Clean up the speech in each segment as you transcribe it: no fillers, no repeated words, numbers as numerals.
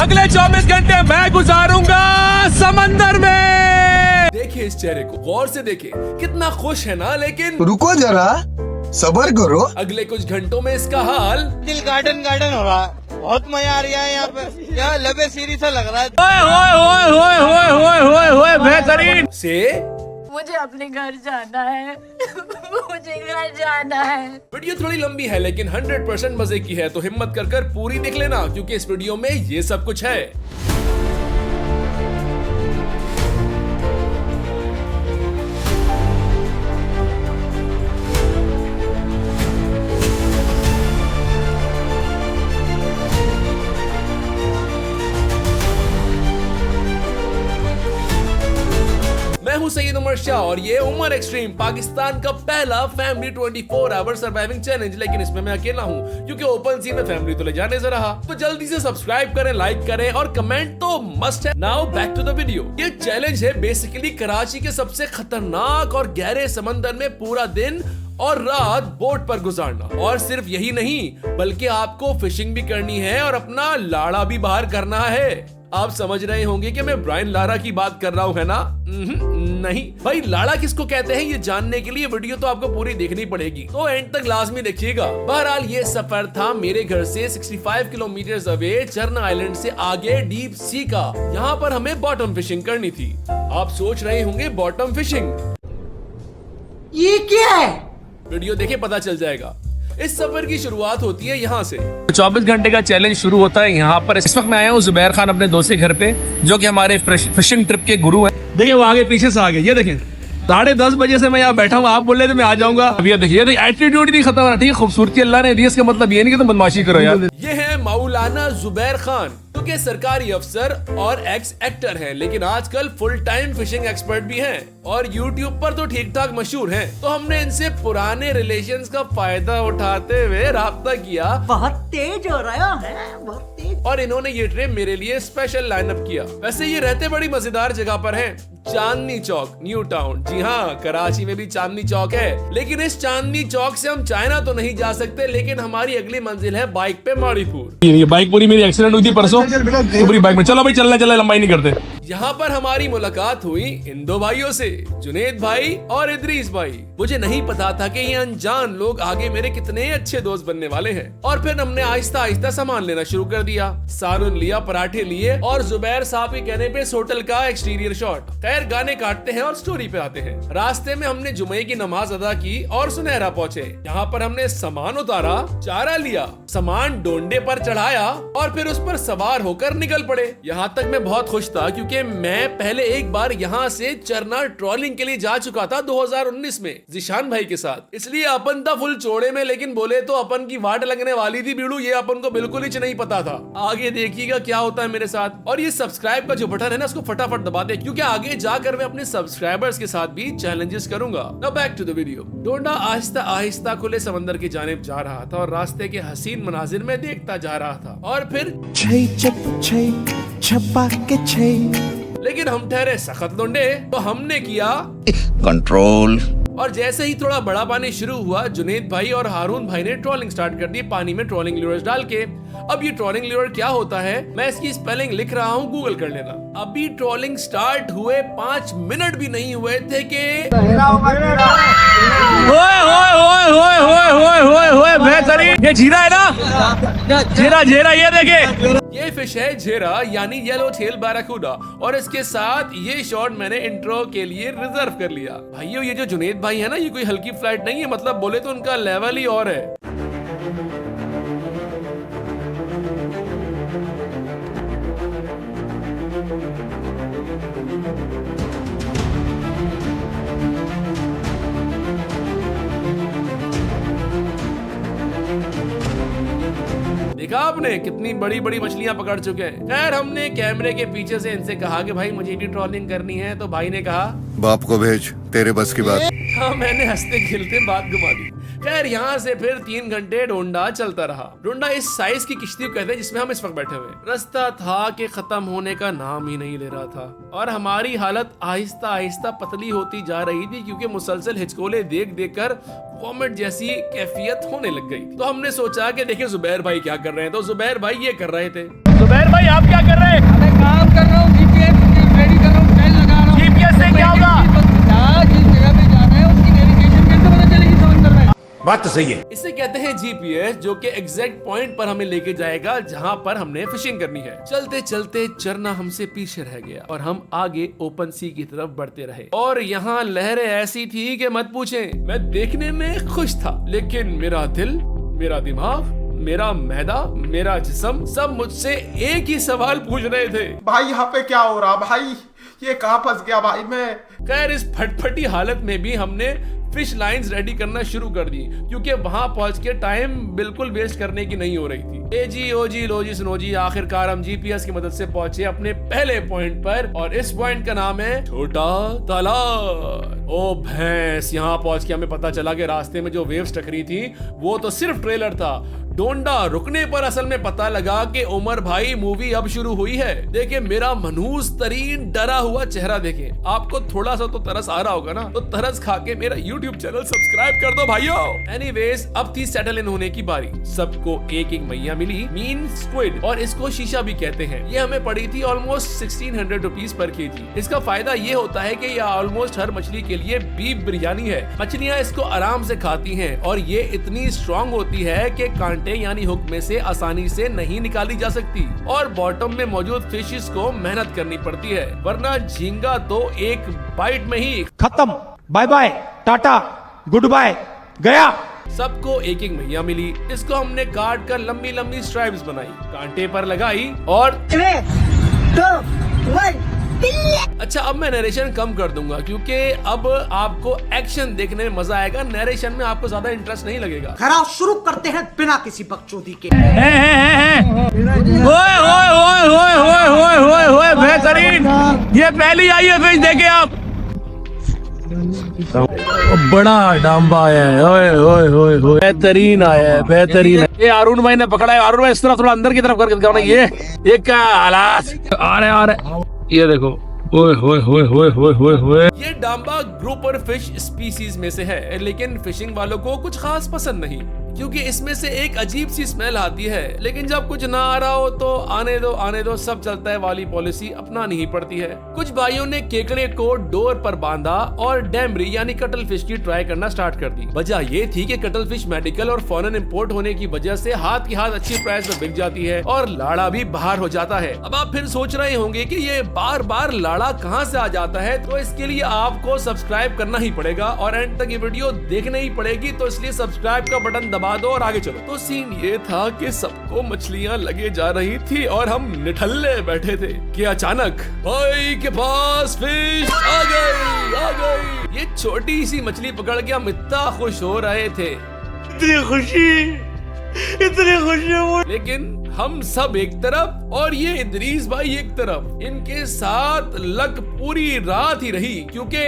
अगले 24 घंटे मैं गुजारूंगा समंदर में। देखिए इस चेहरे को गौर से देखिए, कितना खुश है ना, लेकिन रुको जरा, सब्र करो। अगले कुछ घंटों में इसका हाल दिल गार्डन गार्डन हो रहा है। बहुत मजा आ रहा है यहाँ पे, यहाँ लबे सीरी सा लग रहा है। ओए बेहतरीन से मुझे अपने घर जाना है। मुझे घर जाना है। वीडियो थोड़ी लंबी है लेकिन 100% मजे की है, तो हिम्मत कर पूरी देख लेना, क्योंकि इस वीडियो में ये सब कुछ है। मैं हूं सईद उमर शाह और ये उमर एक्सट्रीम, पाकिस्तान का पहला फैमिली 24 आवर सर्वाइविंग चैलेंज। लेकिन इसमें मैं अकेला हूं, क्योंकि ओपन सी में फैमिली तो ले जाने से रहा। तो जल्दी से सब्सक्राइब करें, लाइक करें और कमेंट तो मस्ट है। Now back to the video. ये चैलेंज है बेसिकली कराची के सबसे खतरनाक और गहरे समंदर में पूरा दिन और रात बोट पर गुजारना। और सिर्फ यही नहीं, बल्कि आपको फिशिंग भी करनी है और अपना लाड़ा भी बाहर करना है। आप समझ रहे होंगे कि मैं ब्रायन लारा की बात कर रहा हूँ, है ना? नहीं भाई, लाड़ा किसको कहते हैं ये जानने के लिए वीडियो तो आपको पूरी देखनी पड़ेगी, तो एंड तक लाजमी देखिएगा। बहरहाल ये सफर था मेरे घर से 65 किलोमीटर अवे चरना आइलैंड से आगे डीप सी का। यहाँ पर हमें बॉटम फिशिंग करनी थी। आप सोच रहे होंगे बॉटम फिशिंग ये क्या है? वीडियो देखे पता चल जाएगा। इस सफर की शुरुआत होती है यहाँ से। 24 घंटे का चैलेंज शुरू होता है यहाँ पर। इस वक्त मैं आया हूँ जुबैर खान अपने दोस्त के घर पे, जो कि हमारे फिशिंग ट्रिप के गुरु हैं। देखिए वो आगे पीछे से आगे, ये देखें 10:30 बजे से मैं यहाँ बैठा हूँ। आप बोल रहे थे मैं आ जाऊंगा, अब ये देखिए एटीट्यूड नहीं खत्म हो रहा। ठीक है, खूबसूरती अल्लाह ने दी, इसका मतलब ये नहीं कि तुम बदमाशी करो यार। ये है मौलाना जुबैर खान, जो कि सरकारी अफसर और एक्स एक्टर हैं, लेकिन आजकल फुल टाइम फिशिंग एक्सपर्ट भी हैं और YouTube पर तो ठीक ठाक मशहूर हैं। तो हमने इनसे पुराने रिलेशंस का फायदा उठाते हुए राब्ता किया। बहुत तेज हो रहा है, बहुत तेज। और इन्होंने ये ट्रिप मेरे लिए स्पेशल लाइनअप किया। वैसे ये रहते बड़ी मजेदार जगह पर हैं, चांदनी चौक, न्यू टाउन। जी हाँ, कराची में भी चांदनी चौक है। लेकिन इस चांदनी चौक से हम चाइना तो नहीं जा सकते, लेकिन हमारी अगली मंजिल है बाइक पे माड़ीपुर। ये बाइक पूरी मेरी एक्सीडेंट हुई थी परसों, पूरी बाइक में। चलो भाई चलना लंबाई नहीं करते। यहाँ पर हमारी मुलाकात हुई इन दो भाइयों से, जुनेद भाई और इदरीस भाई। मुझे नहीं पता था कि ये अनजान लोग आगे मेरे कितने अच्छे दोस्त बनने वाले हैं। और फिर हमने आहिस्ता आहिस्ता सामान लेना शुरू कर दिया। सालन लिया, पराठे लिए और जुबैर साहब के कहने पे इस होटल का एक्सटीरियर शॉट। खैर गाने काटते हैं और स्टोरी पे आते हैं। रास्ते में हमने जुमे की नमाज अदा की और सुनहरा पहुंचे। यहाँ पर हमने सामान उतारा, चारा लिया, सामान डोंडे पर चढ़ाया और फिर उस पर सवार होकर निकल पड़े। यहाँ तक मैं बहुत खुश था, क्योंकि मैं पहले एक बार यहाँ से चरना ट्रॉलिंग के लिए जा चुका था 2019 में जिशान भाई के साथ। इसलिए अपन था फुल चौड़े में, लेकिन बोले तो अपन की वाट लगने वाली थी बीड़ू, ये अपन को बिल्कुल ही नहीं पता था। आगे देखिएगा क्या होता है मेरे साथ। और ये सब्सक्राइब का जो बटन है ना, उसको फटाफट दबा दे, क्योंकि आगे जाकर मैं अपने सब्सक्राइबर्स के साथ भी चैलेंजेस करूंगा। Now back to the video. डोंडा आहिस्ता आहिस्ता खुले समंदर की जानिब जा रहा था और रास्ते के हसीन मनाजिर में देखता जा रहा था। और फिर लेकिन हम ठहरे सख्त लोंडे, तो हमने किया कंट्रोल। और जैसे ही थोड़ा बड़ा पानी शुरू हुआ, जुनेद भाई और हारून भाई ने ट्रॉलिंग स्टार्ट कर दी पानी में ट्रॉलिंग ल्यूअर्स डाल के। अब ये ट्रॉलिंग ल्यूअर क्या होता है, मैं इसकी स्पेलिंग लिख रहा हूँ, गूगल कर लेना। अभी ट्रॉलिंग स्टार्ट हुए 5 मिनट भी नहीं हुए थे कि बेहतरीन, ये जीरा है ना, जीरा ये देखे, ये फिश है झेरा, यानी येलो टेल बैराकूडा। और इसके साथ ये शॉट मैंने इंट्रो के लिए रिजर्व कर लिया। भाइयों ये जो जुनेद भाई है ना, ये कोई हल्की फ्लाइट नहीं है, मतलब बोले तो उनका लेवल ही और है। देखा आपने कितनी बड़ी बड़ी मछलियां पकड़ चुके हैं। खैर हमने कैमरे के पीछे से इनसे कहा कि भाई मुझे भी ट्रॉलिंग करनी है, तो भाई ने कहा बाप को भेज, तेरे बस की बात। हाँ, मैंने हंसते खेलते बात घुमा दी। खैर यहाँ से फिर 3 घंटे डोंडा चलता रहा। डोंडा इस साइज की किश्ती को कहते हैं जिसमें हम इस वक्त बैठे हुए। रास्ता था कि खत्म होने का नाम ही नहीं ले रहा था और हमारी हालत आहिस्ता आहिस्ता पतली होती जा रही थी, क्योंकि मुसलसल हिचकोले देख देख कर वॉमिट जैसी कैफियत होने लग गई। तो हमने सोचा कि देखिए जुबैर भाई क्या कर रहे हैं, तो जुबैर भाई ये कर रहे थे। जुबैर भाई आप क्या कर बात तो सही है। इसे कहते हैं जीपीएस, जो कि एग्जैक्ट पॉइंट पर हमें लेके जाएगा जहां पर हमने फिशिंग करनी है। चलते चलते चरना हमसे पीछे रह गया और हम आगे ओपन सी की तरफ बढ़ते रहे। और यहाँ लहरें ऐसी थी कि मत पूछें। मैं देखने में खुश था, लेकिन मेरा दिल, मेरा दिमाग, मेरा मैदा, मेरा जिस्म सब मुझसे एक ही सवाल पूछ रहे थे, भाई यहाँ पे क्या हो रहा भाई, ये कहाँ फंस गया भाई मैं। खैर इस फटफटी हालत में भी हमने फिश लाइंस रेडी करना शुरू कर दी, क्योंकि वहां पहुंच के टाइम बिल्कुल वेस्ट करने की नहीं हो रही थी। ए जी ओ जी लो जी सुनो जी, आखिरकार हम जीपीएस की मदद से पहुंचे अपने पहले पॉइंट पर, और इस पॉइंट का नाम है छोटा तालाब। ओ भैंस, यहाँ पहुंच के हमें पता चला कि रास्ते में जो वेव्स टकरी थी वो तो सिर्फ ट्रेलर था। डोंडा रुकने पर असल में पता लगा कि उमर भाई मूवी अब शुरू हुई है। देखे मेरा मनहूस तरीन डरा हुआ चेहरा देखे। आपको थोड़ा सा तो तरस आ रहा होगा ना, तो तरस खा के मेरा YouTube चैनल सब्सक्राइब कर दो भाइयों। एनीवेज अब थी सेटल इन होने की बारी। सबको एक एक मैया मिली, मीन स्क्विड, और इसको शीशा भी कहते हैं। ये हमें पड़ी थी ऑलमोस्ट 1600 रुपीज पर केजी। इसका फायदा ये होता है कि ये ऑलमोस्ट हर मछली के लिए बीफ बिरयानी है। मछलियाँ इसको आराम से खाती हैं और ये इतनी स्ट्रॉन्ग होती है कि कांटे यानी हुक में से आसानी से नहीं निकाली जा सकती, और बॉटम में मौजूद फिशेस को मेहनत करनी पड़ती है, वरना झींगा तो एक बाइट में ही खत्म, बाय बाय, टाटा, गुड बाय, गया। सबको एक एक मैया मिली। इसको हमने काट कर लंबी लंबी स्ट्राइप्स बनाई, कांटे पर लगाई और 3, 2, 1 अच्छा अब मैं नरेशन कम कर दूंगा, क्योंकि अब आपको एक्शन देखने में मजा आएगा। नरेशन में आपको ज्यादा इंटरेस्ट नहीं लगेगा। खराब शुरू करते हैं बिना किसी बकचोदी के। ओए ओए ओए ओए ओए ओए ओए ओए बेहतरीन, ये पहली आई है फिश, देखे आप, बड़ा डांबा है। ओए ओए ओए ओए बेहतरीन आया है, बेहतरीन है। ये अरुण भाई ने पकड़ा है। अरुण भाई इस तरफ थोड़ा अंदर की तरफ करके दिखाओ ना। ये क्या हालात आ रहे, ये देखो, ओए होए होए होए होए होए होए। ये डांबा ग्रुपर फिश स्पीसीज में से है, लेकिन फिशिंग वालों को कुछ खास पसंद नहीं, क्योंकि इसमें से एक अजीब सी स्मेल आती है। लेकिन जब कुछ ना आ रहा हो तो आने दो सब चलता है वाली पॉलिसी अपनानी ही पड़ती है। कुछ भाइयों ने केकड़े को डोर पर बांधा और डेमरी यानी कटल फिश की ट्राई करना स्टार्ट कर दी। वजह ये थी कि कटल फिश मेडिकल और फॉरेन इंपोर्ट होने की वजह से हाथ की हाथ अच्छी प्राइस में बिक जाती है और लाड़ा भी बाहर हो जाता है। अब आप फिर सोच रहे होंगे कि ये बार बार लाड़ा कहाँ से आ जाता है, तो इसके लिए आपको सब्सक्राइब करना ही पड़ेगा और एंड तक ये वीडियो देखने ही पड़ेगी। तो इसलिए सब्सक्राइब का बटन दबा दो और आगे चलो। तो सीन ये था कि सबको मछलियां लगे जा रही थी और हम निठल्ले बैठे थे कि अचानक भाई के पास फिश आ गई। ये छोटी सी मछली पकड़ के हम इतना खुश हो रहे थे, इतनी खुशी लेकिन हम सब एक तरफ और ये इदरीस भाई एक तरफ। इनके साथ लक पूरी रात ही रही, क्योंकि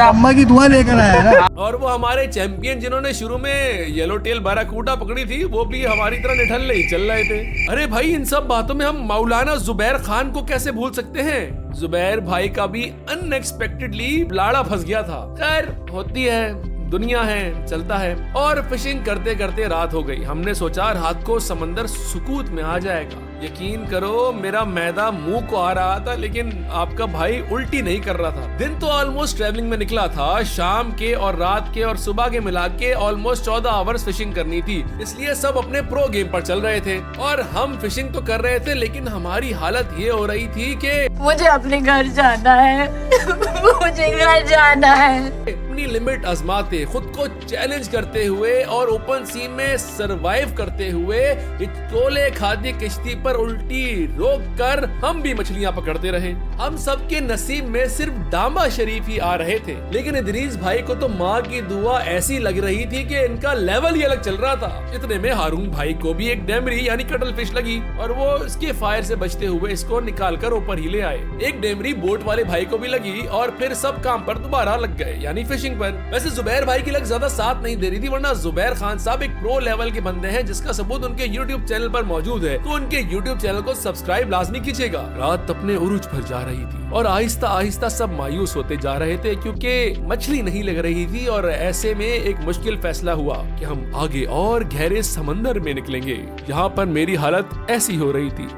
अम्मा की दुआ लेकर आया ना। और वो हमारे चैंपियन जिन्होंने शुरू में येलो टेल बाराकूटा पकड़ी थी, वो भी हमारी तरह निठल्ले ही चल रहे थे। अरे भाई, इन सब बातों में हम मौलाना जुबैर खान को कैसे भूल सकते हैं। जुबैर भाई का भी अनएक्सपेक्टेडली लाड़ा फंस गया था। खैर होती है, दुनिया है, चलता है। और फिशिंग करते करते रात हो गई। हमने सोचा रात को समंदर सुकूत में आ जाएगा। यकीन करो मेरा मैदा मुंह को आ रहा था, लेकिन आपका भाई उल्टी नहीं कर रहा था। दिन तो ऑलमोस्ट ट्रैवलिंग में निकला था। शाम के और रात के और सुबह के मिला के ऑलमोस्ट 14 आवर्स फिशिंग करनी थी, इसलिए सब अपने प्रो गेम पर चल रहे थे और हम फिशिंग तो कर रहे थे, लेकिन हमारी हालत ये हो रही थी कि मुझे अपने घर जाना है। मुझे घर जाना है। अपनी लिमिट आजमाते, खुद को चैलेंज करते हुए और ओपन सी में सरवाइव करते हुए हिचकोले खादी किश्ती पर उल्टी रोक कर हम भी मछलियां पकड़ते रहे। हम सबके नसीब में सिर्फ डांबा शरीफ ही आ रहे थे, लेकिन इदरीस भाई को तो माँ की दुआ ऐसी लग रही थी कि इनका लेवल ही अलग चल रहा था। इतने में हारून भाई को भी एक डेमरी यानी कटल फिश लगी और वो इसके फायर से बचते हुए इसको निकाल कर ऊपर ही ले आए। एक डेमरी बोट वाले भाई को भी लगी और फिर सब काम पर दोबारा लग गए, यानी फिशिंग पर। वैसे जुबैर भाई की लग ज्यादा साथ नहीं दे रही थी, वरना जुबैर खान साहब एक प्रो लेवल के बंदे हैं, जिसका सबूत उनके YouTube चैनल पर मौजूद है। तो उनके YouTube चैनल को सब्सक्राइब लाजमी कीजिएगा। रात अपने उरूज पर जा रही थी और आहिस्ता आहिस्ता सब मायूस होते जा रहे थे, क्योंकि मछली नहीं लग रही थी। और ऐसे में एक मुश्किल फैसला हुआ कि हम आगे और गहरे समंदर में निकलेंगे। यहाँ पर मेरी हालत ऐसी हो रही थी।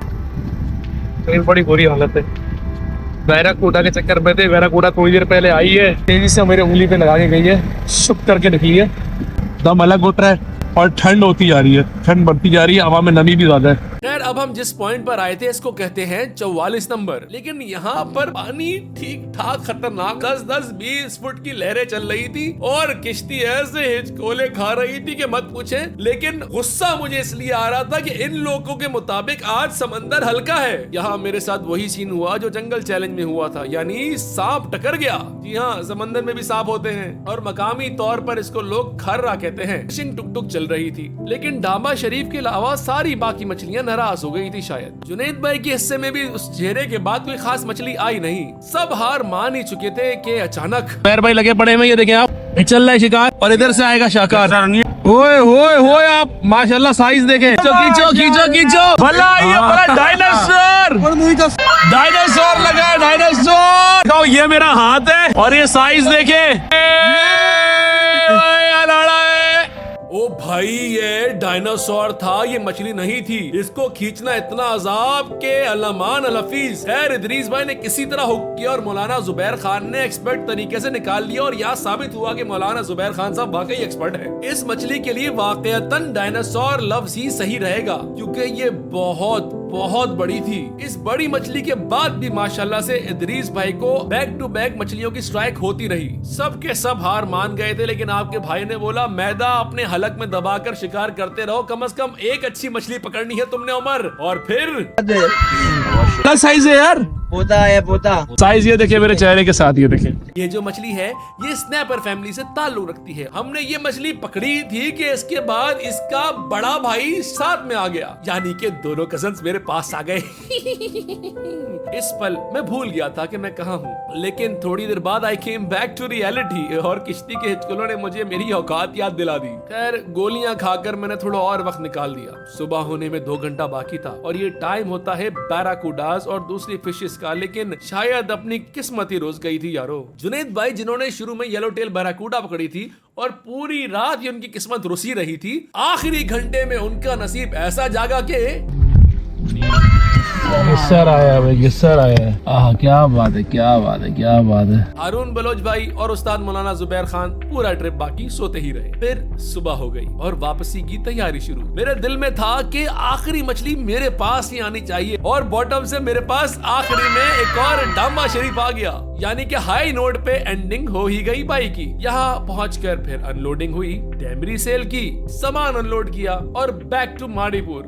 बड़ी बुरी हालत है। बैराकूटा के चक्कर में थे। बैराकूटा थोड़ी देर पहले आई है, तेजी से मेरे उंगली पे लगा के गई है, शुक करके निकली है। दम अलग होता है और ठंड होती जा रही है, ठंड बढ़ती जा रही है, हवा में नमी भी ज्यादा है। खैर अब हम जिस पॉइंट पर आए थे इसको कहते हैं 44 नंबर, लेकिन यहाँ पर पानी ठीक ठाक खतरनाक 10-20 फुट की लहरें चल रही थी और किश्ती ऐसे हिचकोले खा रही थी कि मत पूछे। लेकिन गुस्सा मुझे इसलिए आ रहा था कि इन लोगों के मुताबिक आज समंदर हल्का है। यहाँ मेरे साथ वही सीन हुआ जो जंगल चैलेंज में हुआ था, यानी सांप टकर गया। जी हाँ, समंदर में भी सांप होते हैं और मकामी तौर पर इसको लोग खर्रा कहते हैं। फिशिंग टुक चल रही थी, लेकिन डांबा शरीफ के अलावा सारी बाकी मछलियां नाराज हो गई थी शायद। जुनैद भाई के हिस्से में भी उस चेहरे के बाद कोई खास मछली आई नहीं। सब हार मान ही चुके थे कि अचानक पैर भाई लगे पड़े हैं, ये देखें आप, चल रहा है शिकार और इधर से आएगा शाकार। ओए होए होए, आप माशाल्लाह साइज देखें। खींचो भला ये बड़ा डायनासोर लगा है, डायनासोर। ये मेरा हाथ है और ये साइज देखे। ओ भाई, ये डायनासोर था, ये मछली नहीं थी। इसको खींचना इतना अजाब के अलमान अलफीज। खैर इदरीस भाई ने किसी तरह हुक किया और मौलाना जुबैर खान ने एक्सपर्ट तरीके से निकाल लिया और यहाँ साबित हुआ कि मौलाना जुबैर खान साहब वाकई एक्सपर्ट है। इस मछली के लिए वाकईतन डायनासोर लफ्ज ही सही रहेगा, क्योंकि ये बहुत बड़ी थी। इस बड़ी मछली के बाद भी माशाल्लाह से इदरीस भाई को बैक टू बैक मछलियों की स्ट्राइक होती रही। सब के सब हार मान गए थे, लेकिन आपके भाई ने बोला मैदा अपने हलक में दबाकर शिकार करते रहो, कम से कम एक अच्छी मछली पकड़नी है तुमने उमर। और फिर साइज है यार, पोता साइज ये देखिए मेरे चेहरे के साथ, ये देखिए। ये जो मछली है ये स्नैपर फैमिली से ताल्लुक रखती है। हमने ये मछली पकड़ी थी कि इसके बाद इसका बड़ा भाई साथ में आ गया, यानी कि दोनों कजन्स मेरे पास आ गए। इस पल मैं भूल गया था कि मैं कहाँ हूँ, लेकिन थोड़ी देर बाद आई केम बैक टू रियलिटी और किश्ती के हिचकोलों ने मुझे मेरी औकात याद दिला दी। खैर गोलियां खाकर मैंने थोड़ा और वक्त निकाल दिया। सुबह होने में 2 घंटा बाकी था और ये टाइम होता है बैराकूडास और दूसरी फिशेस का, लेकिन शायद अपनी किस्मत ही रोज गई थी यारो। जुनैद भाई जिन्होंने शुरू में येलो टेल बैराकूडा पकड़ी थी और पूरी रात ही उनकी किस्मत रुसी रही थी, आखिरी घंटे में उनका नसीब ऐसा जागा के गिस्सर आया भाई, गिस्सर आया। क्या बात है। हारून बलोच भाई और उस्ताद मौलाना जुबैर खान पूरा ट्रिप बाकी सोते ही रहे। फिर सुबह हो गई और वापसी की तैयारी शुरू। मेरे दिल में था कि आखिरी मछली मेरे पास ही आनी चाहिए और बॉटम से मेरे पास आखिरी में एक और डांबा शरीफ आ गया, यानी कि हाई नोट पे एंडिंग हो ही गई बाई की। यहाँ पहुंचकर फिर अनलोडिंग हुई, डेमरी सेल की, सामान अनलोड किया और बैक टू माड़ीपुर।